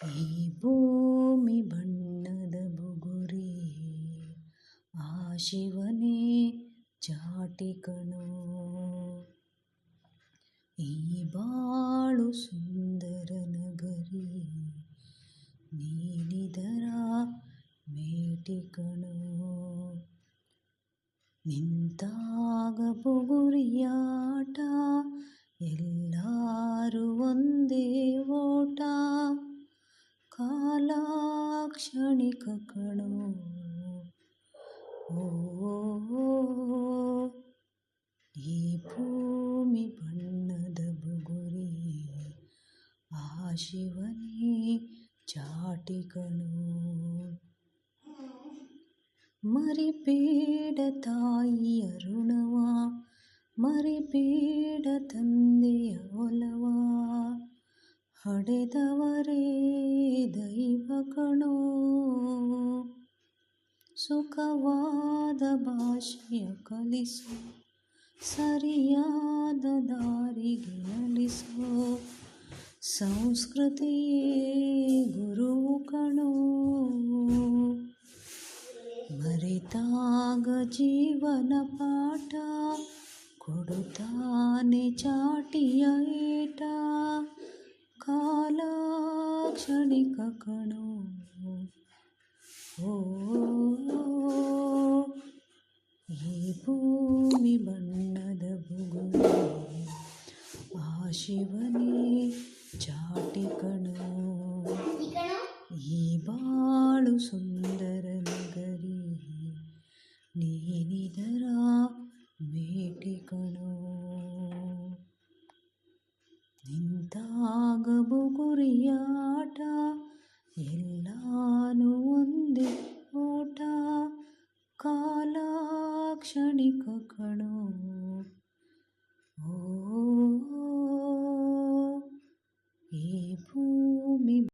ಈ ಭೂಮಿ ಬಣ್ಣದ ಬುಗುರಿ ಆ ಶಿವನೇ ಚಾಟಿ ಕಣೋ. ಈ ಬಾಳು ಸುಂದರ ನಗರಿ ನೀನಿದರ ಮೇಟಿ ಕಣೋ. ನಿಂತಾಗ ಬುಗುರಿಯಾಟ ಎಲ್ಲರೂ ಒಂದೇ ಓಟ. ಕಾಲ ಕ್ಷಣಿಕ ಕಣೋ. ಓ ಈ ಭೂಮಿ ಬಣ್ಣದ ಬುಗುರಿ ಆ ಶಿವನೇ ಚಾಟಿ ಕಣೋ. ಮರಿಬೇಡ ತಾಯಿಯ ಋಣವ, ಮರಿಬೇಡ ತಂದೆಯ ಒಲವ. ಹಡೆದವರೇ ದೈವ ಕಣೋ. ಸುಖವಾದ ಭಾಷೆಯ ಕಲಿಸು, ಸರಿಯಾದ ದಾರಿಗೆ ನಡೆಸೋ. ಸಂಸ್ಕೃತಿಯೇ ಗುರುವು ಕಣೋ. ಮರೆತಾಗ ಜೀವನ ಪಾಠ ಕೊಡುತ್ತಾನೆ ಚಾಟಿಯ ಏಟ. ಕಾಲ ಕ್ಷಣಿಕ ಕಣೋ. ಓ ಈ ಭೂಮಿ ಬಣ್ಣದ ಬುಗುರಿ ಆ ಶಿವನೇ ಚಾಟಿ ಕಣೋ. ಈ ಬಾಳು ಸುಂದರ ನಗರಿ ನೀನಿದರ ಮೇಟಿ ಕಣೋ. ನಿಂತಾಗ ಬುಗುರಿಯಾಟ ಎಲ್ಲಾನು ಒಂದೇ ಓಟ. ಕಾಲ ಕ್ಷಣಿಕ ಕಣೋ. ಓ